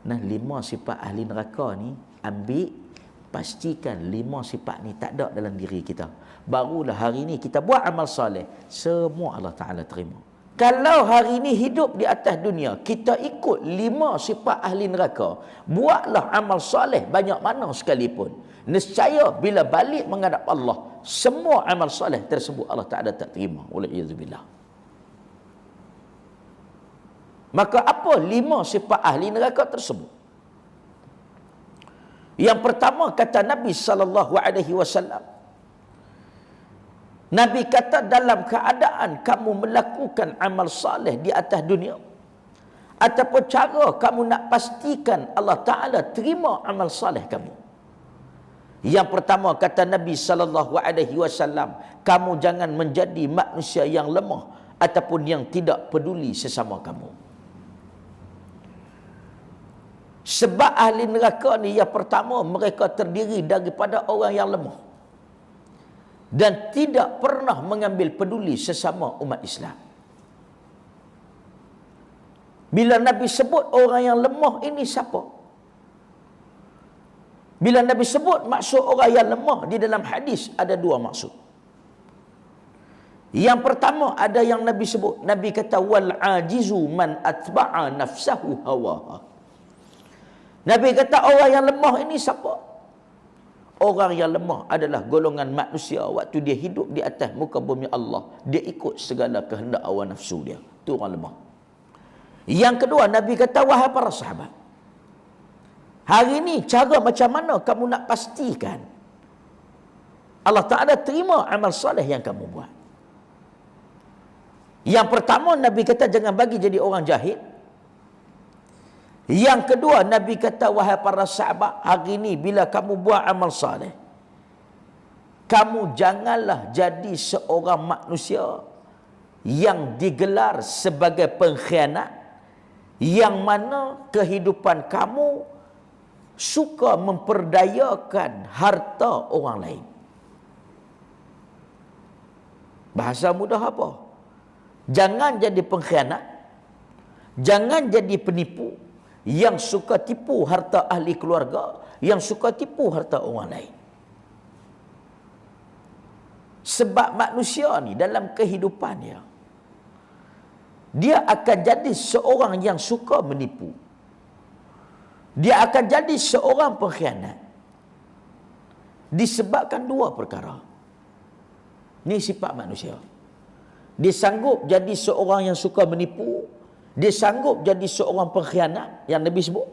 Nah, 5 sifat ahli neraka ni ambil, pastikan 5 sifat ni tak ada dalam diri kita. Barulah hari ni kita buat amal soleh, semua Allah Ta'ala terima. Kalau hari ni hidup di atas dunia, kita ikut 5 sifat ahli neraka, buatlah amal soleh banyak mana sekalipun, nescaya bila balik menghadap Allah, semua amal soleh tersebut Allah Ta'ala tak terima. Wal'iyazubillah. Maka apa 5 sifat ahli neraka tersebut? Yang pertama, kata Nabi SAW, Nabi kata dalam keadaan kamu melakukan amal saleh di atas dunia, ataupun cara kamu nak pastikan Allah Ta'ala terima amal saleh kamu. Yang pertama, kata Nabi SAW, kamu jangan menjadi manusia yang lemah ataupun yang tidak peduli sesama kamu. Sebab ahli neraka ni, yang pertama, mereka terdiri daripada orang yang lemah dan tidak pernah mengambil peduli sesama umat Islam. Bila Nabi sebut orang yang lemah ini siapa? Bila Nabi sebut maksud orang yang lemah di dalam hadis, ada 2 maksud. Yang pertama, ada yang Nabi sebut, Nabi kata wal ajizu man atba'a nafsahu hawaha. Nabi kata orang yang lemah ini siapa? Orang yang lemah adalah golongan manusia waktu dia hidup di atas muka bumi Allah, dia ikut segala kehendak hawa nafsu dia. Itu orang lemah. Yang kedua, Nabi kata wahai para sahabat, hari ini cara macam mana kamu nak pastikan Allah Ta'ala terima amal soleh yang kamu buat? Yang pertama, Nabi kata jangan bagi jadi orang jahil. Yang kedua, Nabi kata wahai para sahabat, hari ini bila kamu buat amal saleh, kamu janganlah jadi seorang manusia yang digelar sebagai pengkhianat, yang mana kehidupan kamu suka memperdayakan harta orang lain. Bahasa mudah apa? Jangan jadi pengkhianat, jangan jadi penipu yang suka tipu harta ahli keluarga, yang suka tipu harta orang lain. Sebab manusia ni dalam kehidupannya, dia akan jadi seorang yang suka menipu. Dia akan jadi seorang pengkhianat disebabkan 2 perkara. Ini sifat manusia. Dia sanggup jadi seorang yang suka menipu, dia sanggup jadi seorang pengkhianat yang Nabi sebut,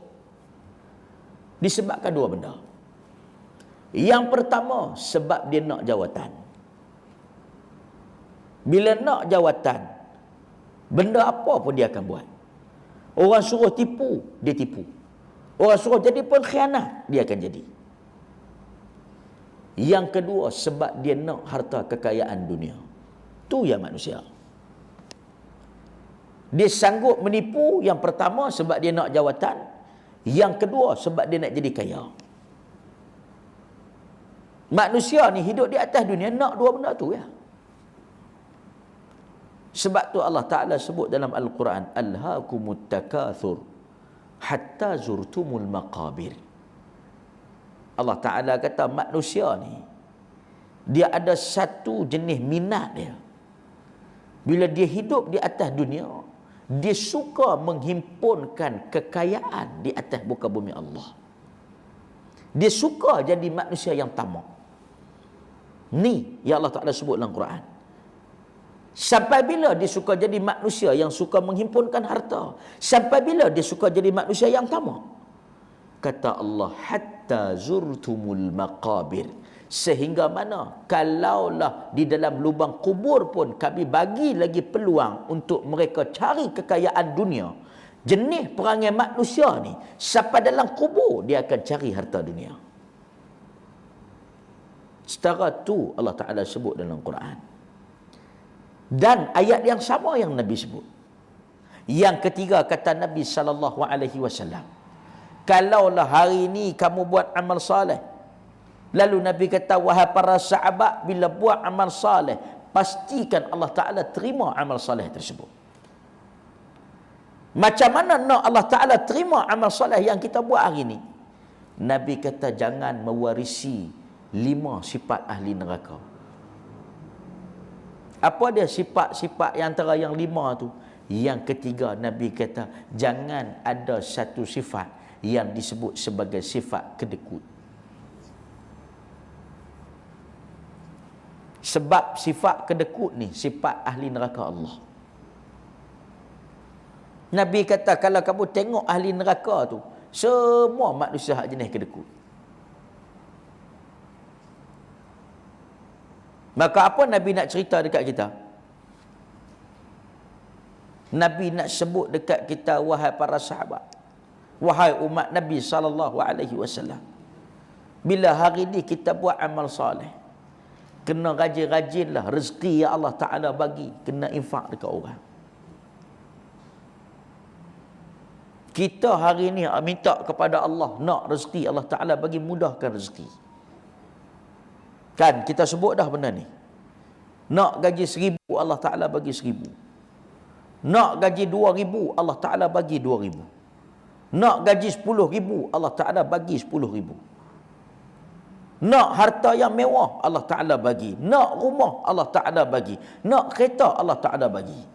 disebabkan 2 benda. Yang pertama, sebab dia nak jawatan. Bila nak jawatan, benda apa pun dia akan buat. Orang suruh tipu, dia tipu. Orang suruh jadi pengkhianat, dia akan jadi. Yang kedua, sebab dia nak harta kekayaan dunia. Tu yang manusia. Dia sanggup menipu, yang pertama sebab dia nak jawatan, yang kedua sebab dia nak jadi kaya. Manusia ni hidup di atas dunia nak 2 benda tu ya. Sebab tu Allah Ta'ala sebut dalam Al-Quran, alhaakumut takathur hatta zurtumul maqabir. Allah Ta'ala kata manusia ni, dia ada satu jenis minat dia. Bila dia hidup di atas dunia, dia suka menghimpunkan kekayaan di atas muka bumi Allah. Dia suka jadi manusia yang tamak. Ni yang Allah Ta'ala sebut dalam Quran. Sampai bila dia suka jadi manusia yang suka menghimpunkan harta? Sampai bila dia suka jadi manusia yang tamak? Kata Allah, hatta zurtumul maqabir. Sehingga mana kalaulah di dalam lubang kubur pun kami bagi lagi peluang untuk mereka cari kekayaan dunia, jenis perangai manusia ni sampai dalam kubur dia akan cari harta dunia. Setara tu Allah Ta'ala sebut dalam Quran. Dan ayat yang sama yang Nabi sebut. Yang ketiga, kata Nabi SAW, kalaulah hari ini kamu buat amal saleh, lalu Nabi kata wahai para sahabat, bila buat amal saleh, pastikan Allah Ta'ala terima amal saleh tersebut. Macam mana nak Allah Ta'ala terima amal soleh yang kita buat hari ni? Nabi kata jangan mewarisi 5 sifat ahli neraka. Apa dia sifat-sifat yang antara yang 5 tu? Yang ketiga, Nabi kata jangan ada satu sifat yang disebut sebagai sifat kedekut. Sebab sifat kedekut ni sifat ahli neraka Allah. Nabi kata kalau kamu tengok ahli neraka tu, semua manusia hak jenis kedekut. Maka apa Nabi nak cerita dekat kita? Nabi nak sebut dekat kita, wahai para sahabat, wahai umat Nabi SAW, bila hari ni kita buat amal soleh, kena rajin-rajinlah rezeki yang Allah Ta'ala bagi, kena infak dekat orang. Kita hari ni minta kepada Allah, nak rezeki, Allah Ta'ala bagi, mudahkan rezeki. Kan kita sebut dah benda ni. Nak gaji 1,000, Allah Ta'ala bagi 1,000. Nak gaji 2,000, Allah Ta'ala bagi 2,000. Nak gaji 10,000, Allah Ta'ala bagi 10,000. Nak harta yang mewah, Allah Ta'ala bagi. Nak rumah, Allah Ta'ala bagi. Nak kereta, Allah Ta'ala bagi.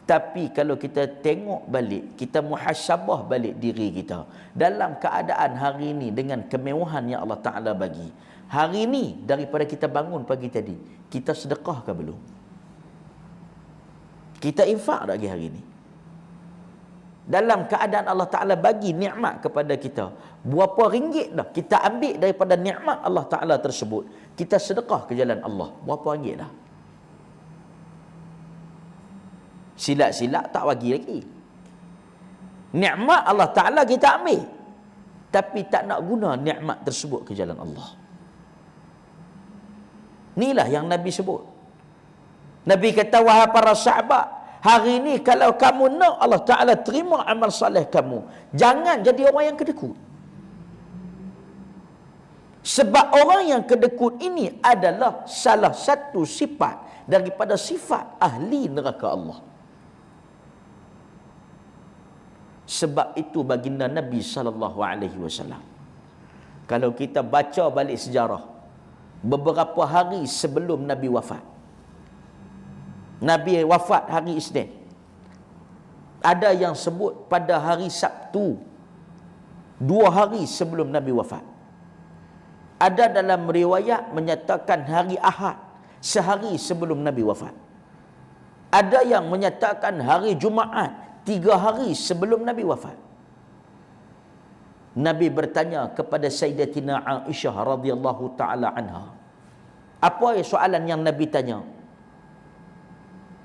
Tapi kalau kita tengok balik, kita muhasabah balik diri kita, dalam keadaan hari ini dengan kemewahan yang Allah Ta'ala bagi, hari ini daripada kita bangun pagi tadi, kita sedekah ke belum? Kita infak lagi hari ini? Dalam keadaan Allah Ta'ala bagi nikmat kepada kita, berapa ringgit dah kita ambil daripada nikmat Allah Ta'ala tersebut, kita sedekah ke jalan Allah, berapa ringgit dah? Silap-silap tak bagi lagi. Nikmat Allah Ta'ala kita ambil, tapi tak nak guna nikmat tersebut ke jalan Allah. Inilah yang Nabi sebut. Nabi kata, wahai para sahabat, hari ini kalau kamu nak Allah Ta'ala terima amal soleh kamu, jangan jadi orang yang kedekut. Sebab orang yang kedekut ini adalah salah satu sifat daripada sifat ahli neraka Allah. Sebab itu baginda Nabi SAW, kalau kita baca balik sejarah, beberapa hari sebelum Nabi wafat, Nabi wafat hari Isnin, ada yang sebut pada hari Sabtu, 2 hari sebelum Nabi wafat. Ada dalam riwayat menyatakan hari Ahad, sehari sebelum Nabi wafat. Ada yang menyatakan hari Jumaat, 3 hari sebelum Nabi wafat. Nabi bertanya kepada Sayyidatina Aisyah radhiyallahu taala anha. Apa soalan yang Nabi tanya?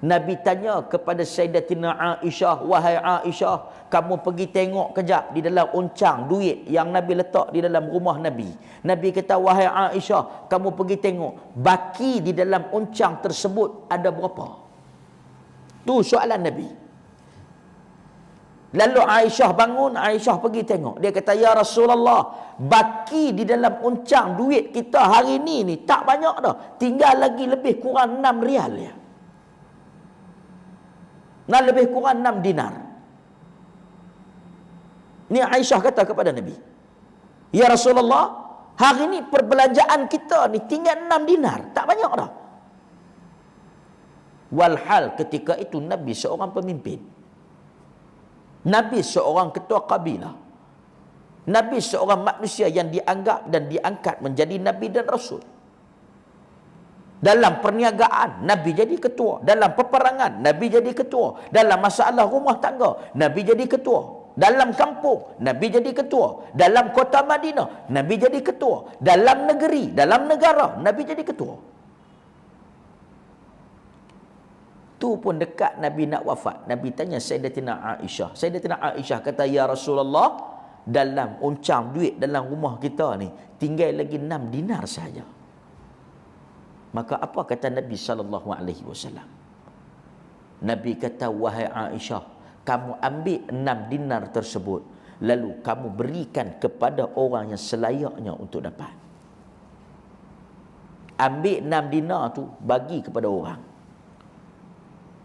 Nabi tanya kepada Sayyidatina Aisyah, wahai Aisyah, kamu pergi tengok kejap di dalam uncang duit yang Nabi letak di dalam rumah Nabi. Nabi kata, wahai Aisyah, kamu pergi tengok baki di dalam uncang tersebut ada berapa? Tu soalan Nabi. Lalu Aisyah bangun, Aisyah pergi tengok. Dia kata, ya Rasulullah, baki di dalam uncang duit kita hari ni tak banyak dah. Tinggal lagi lebih kurang 6 rial ya. Nah, lebih kurang 6 dinar. Ni Aisyah kata kepada Nabi, ya Rasulullah, hari ni perbelanjaan kita ni tinggal 6 dinar, tak banyak dah. Walhal ketika itu Nabi seorang pemimpin, Nabi seorang ketua kabilah, Nabi seorang manusia yang dianggap dan diangkat menjadi Nabi dan Rasul. Dalam perniagaan, Nabi jadi ketua. Dalam peperangan, Nabi jadi ketua. Dalam masalah rumah tangga, Nabi jadi ketua. Dalam kampung, Nabi jadi ketua. Dalam kota Madinah, Nabi jadi ketua. Dalam negeri, dalam negara, Nabi jadi ketua. Tu pun dekat Nabi nak wafat, Nabi tanya Sayyidatina Aisyah. Sayyidatina Aisyah kata, ya Rasulullah, dalam uncang duit dalam rumah kita ni tinggal lagi 6 dinar saja. Maka apa kata Nabi SAW? Nabi kata, wahai Aisyah, kamu ambil 6 dinar tersebut, lalu kamu berikan kepada orang yang selayaknya untuk dapat. Ambil 6 dinar tu, bagi kepada orang.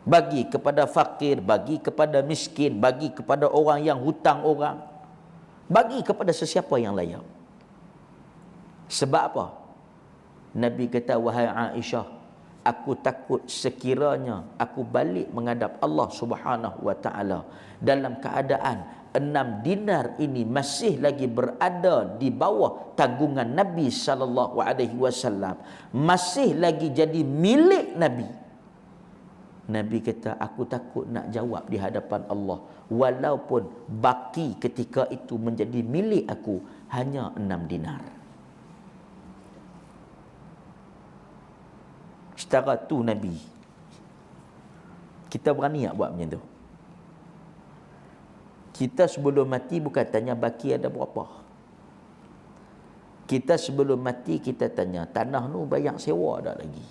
bagi kepada fakir, bagi kepada miskin, bagi kepada orang yang hutang orang, bagi kepada sesiapa yang layak. Sebab apa? Nabi kata, wahai Aisyah, aku takut sekiranya aku balik menghadap Allah Subhanahu wa taala dalam keadaan 6 dinar ini masih lagi berada di bawah tanggungan Nabi sallallahu alaihi wasallam, masih lagi jadi milik Nabi. Nabi kata, aku takut nak jawab di hadapan Allah walaupun baki ketika itu menjadi milik aku hanya 6 dinar. Setara tu Nabi. Kita berani tak buat macam tu? Kita sebelum mati bukan tanya baki ada berapa. Kita sebelum mati kita tanya, tanah ni bayar sewa dah lagi?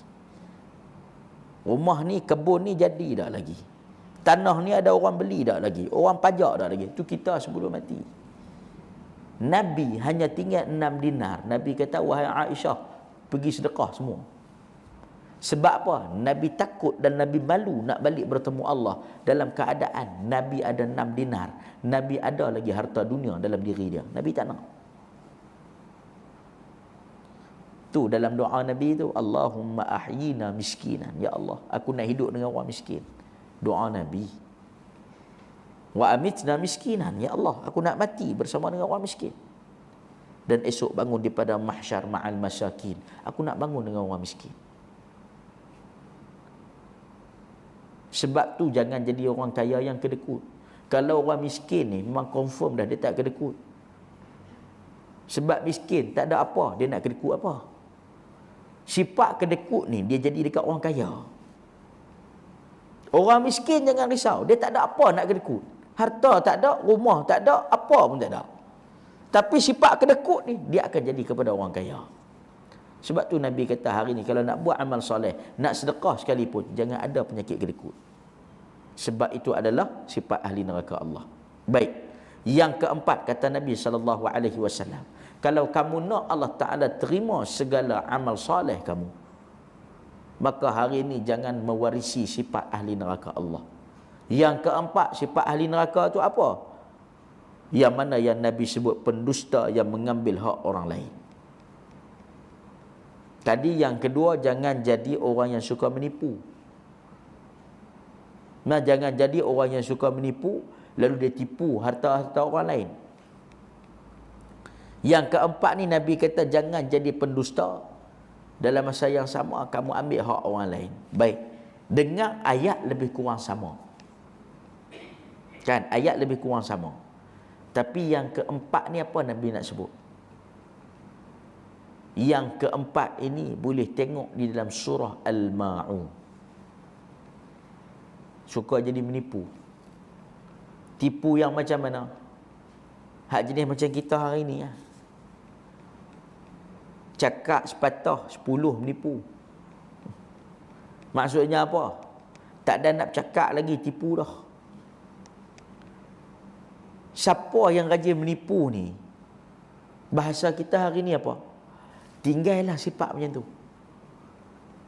Rumah ni, kebun ni jadi dah lagi? Tanah ni ada orang beli dah lagi? Orang pajak dah lagi? Itu kita sebelum mati. Nabi hanya tinggal 6 dinar. Nabi kata, wahai Aisyah, pergi sedekah semua. Sebab apa? Nabi takut dan Nabi malu nak balik bertemu Allah dalam keadaan Nabi ada 6 dinar. Nabi ada lagi harta dunia dalam diri dia. Nabi tak nak. Tu dalam doa Nabi tu, Allahumma ahyina miskinan. Ya Allah, aku nak hidup dengan orang miskin. Doa Nabi. Wa amitna miskinan. Ya Allah, aku nak mati bersama dengan orang miskin. Dan esok bangun di padang mahsyar ma'al masyakin. Aku nak bangun dengan orang miskin. Sebab tu jangan jadi orang kaya yang kedekut. Kalau orang miskin ni memang confirm dah dia tak kedekut. Sebab miskin tak ada apa, dia nak kedekut apa? Sifat kedekut ni dia jadi dekat orang kaya. Orang miskin jangan risau, dia tak ada apa nak kedekut. Harta tak ada, rumah tak ada, apa pun tak ada. Tapi sifat kedekut ni dia akan jadi kepada orang kaya. Sebab tu Nabi kata hari ni kalau nak buat amal soleh, nak sedekah sekalipun, jangan ada penyakit kedekut. Sebab itu adalah sifat ahli neraka Allah. Baik. Yang keempat kata Nabi SAW, kalau kamu nak Allah Ta'ala terima segala amal soleh kamu, maka hari ini jangan mewarisi sifat ahli neraka Allah. Yang keempat, sifat ahli neraka itu apa? Yang mana yang Nabi sebut pendusta yang mengambil hak orang lain. Tadi yang kedua, jangan jadi orang yang suka menipu. Nah, jangan jadi orang yang suka menipu lalu dia tipu harta-harta orang lain. Yang keempat ni Nabi kata jangan jadi pendusta. Dalam masa yang sama kamu ambil hak orang lain. Baik. Dengar ayat lebih kurang sama. Kan ayat lebih kurang sama. Tapi yang keempat ni apa Nabi nak sebut? Yang keempat ini boleh tengok di dalam surah Al-Ma'un. Suka jadi menipu. Tipu yang macam mana? Hak jenis macam kita hari ni ya. Cakap sepatah 10 menipu. Maksudnya apa? Tak ada nak cakap lagi, tipu dah. Siapa yang rajin menipu ni? Bahasa kita hari ni apa? Tinggallah sifat macam tu.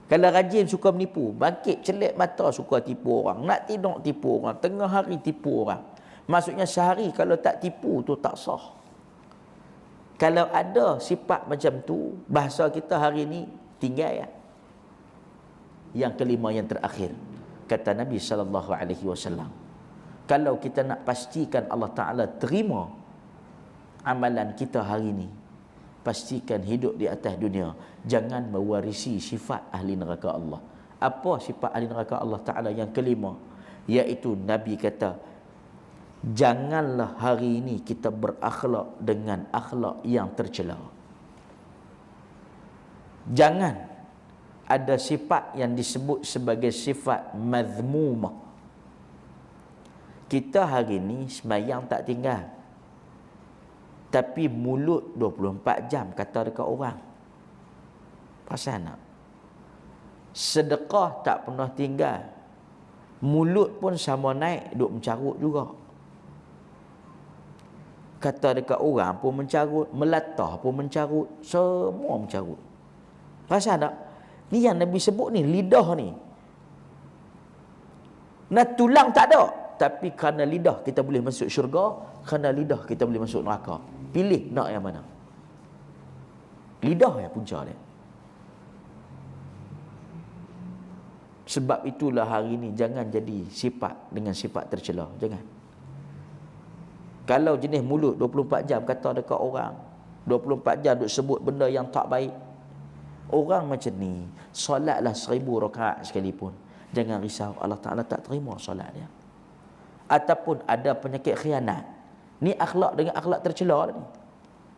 Kalau rajin suka menipu, bangkit celik mata suka tipu orang, nak tidur tipu orang, tengah hari tipu orang. Maksudnya sehari kalau tak tipu tu tak sah. Kalau ada sifat macam tu, bahasa kita hari ni tinggal ya. Yang kelima, yang terakhir, kata Nabi SAW, kalau kita nak pastikan Allah Ta'ala terima amalan kita hari ni, pastikan hidup di atas dunia jangan mewarisi sifat ahli neraka Allah. Apa sifat ahli neraka Allah Ta'ala yang kelima? Iaitu Nabi kata, janganlah hari ini kita berakhlak dengan akhlak yang tercela. Jangan ada sifat yang disebut sebagai sifat mazmumah. Kita hari ini sembahyang tak tinggal, tapi mulut 24 jam kata dekat orang. Perasan tak? Sedekah tak pernah tinggal, mulut pun sama naik, duk mencarut juga. Kata dekat orang pun mencarut, melatah pun mencarut, semua mencarut. Perasan tak? Ni yang Nabi sebut ni, lidah ni. Nah, tulang tak ada, tapi kerana lidah kita boleh masuk syurga, kerana lidah kita boleh masuk neraka. Pilih nak yang mana? Lidah yang punca dia. Sebab itulah hari ini jangan jadi sifat dengan sifat tercela. Jangan. Kalau jenis mulut 24 jam kata dekat orang, 24 jam duk sebut benda yang tak baik, orang macam ni solatlah 1000 rakaat sekalipun, jangan risau, Allah Ta'ala tak terima solat dia. Ataupun ada penyakit khianat, ni akhlak dengan akhlak tercela ni.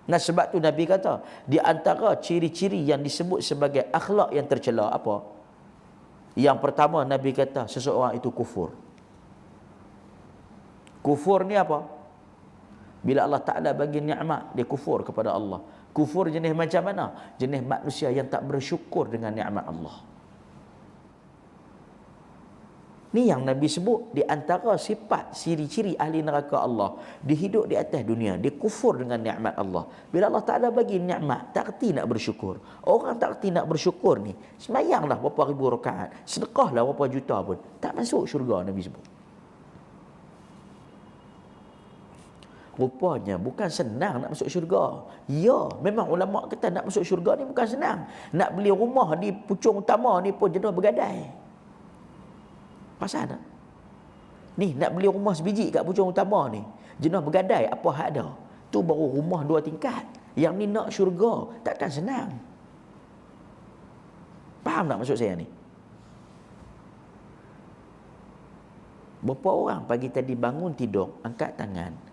Nah, sebab tu Nabi kata, di antara ciri-ciri yang disebut sebagai akhlak yang tercela apa? Yang pertama, Nabi kata seseorang itu kufur. Kufur ni apa? Bila Allah Ta'ala bagi nikmat, dia kufur kepada Allah. Kufur jenis macam mana? Jenis manusia yang tak bersyukur dengan nikmat Allah. Ni yang Nabi sebut di antara sifat ciri-ciri ahli neraka Allah. Dia hidup di atas dunia, dia kufur dengan nikmat Allah. Bila Allah Ta'ala bagi nikmat, tak erti nak bersyukur. Orang tak erti nak bersyukur ni, semayanglah berapa ribu rakaat, sedekahlah berapa juta pun, tak masuk syurga, Nabi sebut. Rupanya bukan senang nak masuk syurga. Ya, memang ulama kata nak masuk syurga ni bukan senang. Nak beli rumah di pucung utama ni pun jenuh bergadai. Pasal tak? Ni nak beli rumah sebiji kat pucung utama ni, jenuh bergadai apa hak ada. Tu baru rumah 2 tingkat. Yang ni nak syurga, takkan senang. Faham tak maksud saya ni? Berapa orang pagi tadi bangun tidur, angkat tangan,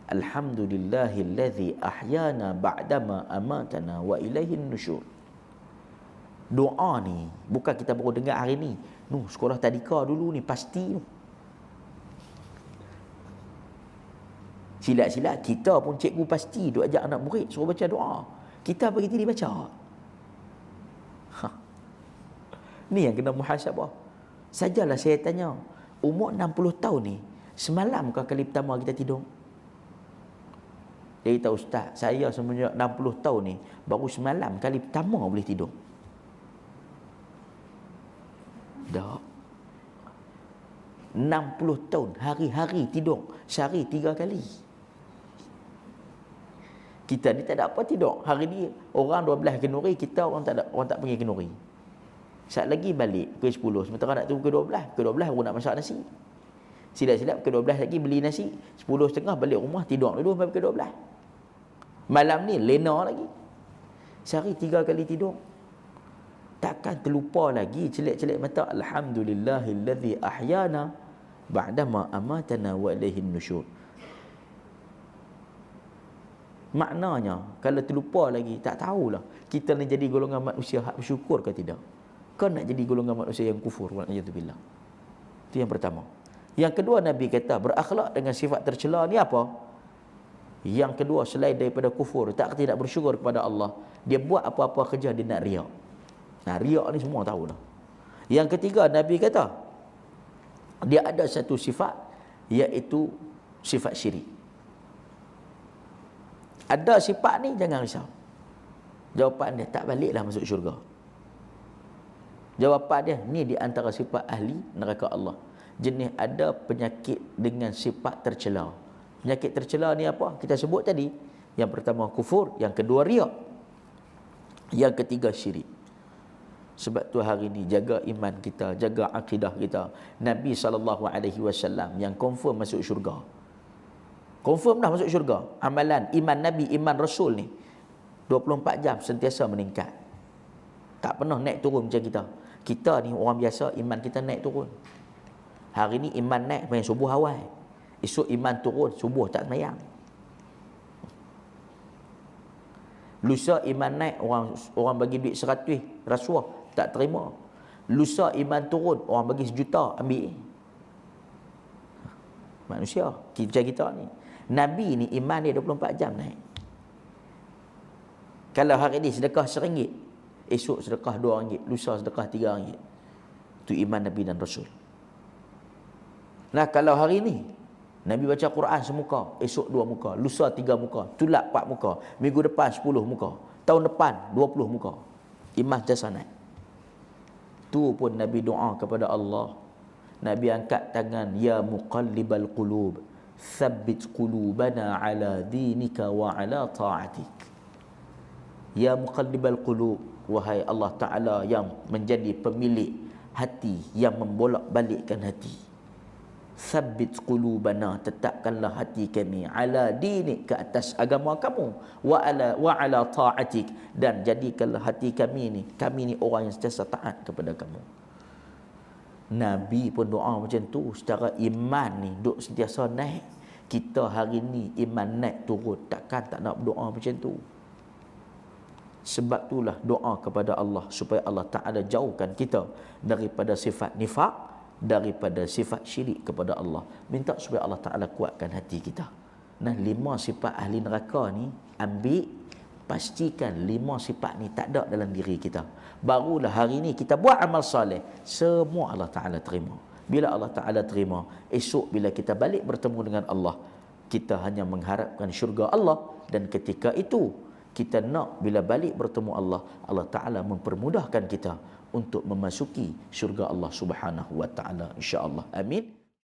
Alhamdulillahillazi ahyana ba'dama amatana wa ilaihin nusyur. Doa ni bukan kita baru dengar hari ni. Sekolah tadika dulu ni pasti tu. Silat-silat kita pun cikgu pasti duk ajak anak murid suruh baca doa. Kita bagi diri baca. Ni yang kena muhasabah. Sajalah saya tanya, umur 60 tahun ni, semalam ke kali pertama kita tidur? Dia kata, Ustaz, saya semenjak 60 tahun ni baru semalam kali pertama boleh tidur. Tak. 60 tahun hari-hari tidur, sehari 3 kali. Kita ni tak ada apa tidur. Hari ni orang 12 kenuri, kita orang tak pergi kenuri. Saat lagi balik pukul 10, sementara nak tunggu pukul 12. Pukul 12 baru nak masak nasi. Silap-silap pukul 12 lagi beli nasi, 10.30 balik rumah, tidur dulu sampai pukul 12. Malam ni lena lagi. Sehari 3 kali tidur. Takkan terlupa lagi celik-celik mata, Alhamdulillahillazi ahyana ba'dama amatana wa ilaihin nusyur. Maknanya kalau terlupa lagi, tak tahulah kita nak jadi golongan manusia hak bersyukur ke tidak. Kau nak jadi golongan manusia yang kufur, wal'iyadzubillah. Itu yang pertama. Yang kedua, Nabi kata berakhlak dengan sifat tercela ni apa? Yang kedua, selain daripada kufur, tak tidak bersyukur kepada Allah, dia buat apa-apa kerja dia nak riak. Nah, riak ni semua tahu dah. Yang ketiga, Nabi kata dia ada satu sifat, iaitu sifat syirik. Ada sifat ni jangan risau. Jawapan dia, tak baliklah masuk syurga. Jawapan dia, ni di antara sifat ahli neraka Allah. Jenis ada penyakit dengan sifat tercela. Penyakit tercela ni apa? Kita sebut tadi. Yang pertama kufur, yang kedua riak, yang ketiga syirik. Sebab tu hari ni jaga iman kita, jaga akidah kita. Nabi SAW yang confirm masuk syurga. Confirm dah masuk syurga. Amalan iman Nabi, iman Rasul ni 24 jam sentiasa meningkat. Tak pernah naik turun macam kita. Kita ni orang biasa, iman kita naik turun. Hari ni iman naik main subuh awal. Esok iman turun, subuh tak semayang. Lusa iman naik, orang bagi duit 100 rasuah, tak terima. Lusa iman turun, orang bagi 1 juta, ambil. Manusia, kita ni. Nabi ni iman dia 24 jam naik. Kalau hari ni sedekah RM1, esok sedekah RM2, lusa sedekah RM3. Itu iman Nabi dan Rasul. Nah, kalau hari ni Nabi baca Quran semuka, esok 2 muka, lusa 3 muka, tulak 4 muka, minggu depan 10 muka, tahun depan 20 muka. Iman jasa naik. Tu pun Nabi doa kepada Allah, Nabi angkat tangan, ya muqallibal qulub, tsabbit qulubana ala dinika wa ala ta'atik. Ya muqallibal qulub, wahai Allah Ta'ala yang menjadi pemilik hati, yang membolak-balikkan hati. Tsabbit qulubana, tetapkanlah hati kami, ala dinik, ke atas agama kamu, wa ala ta'atik, dan jadikanlah hati kami ni orang yang sentiasa taat kepada kamu. Nabi pun doa macam tu. Secara iman ni duk sentiasa naik. Kita hari ni iman naik turun, takkan tak nak berdoa macam tu. Sebab itulah doa kepada Allah supaya Allah Ta'ala jauhkan kita daripada sifat nifaq, daripada sifat syirik kepada Allah. Minta supaya Allah Ta'ala kuatkan hati kita. Nah, 5 sifat ahli neraka ni, ambil, pastikan 5 sifat ni tak ada dalam diri kita. Barulah hari ni kita buat amal soleh, semua Allah Ta'ala terima. Bila Allah Ta'ala terima, esok bila kita balik bertemu dengan Allah, kita hanya mengharapkan syurga Allah. Dan ketika itu kita nak bila balik bertemu Allah, Allah Ta'ala mempermudahkan kita untuk memasuki syurga Allah Subhanahu wa Ta'ala, insya-Allah. Amin.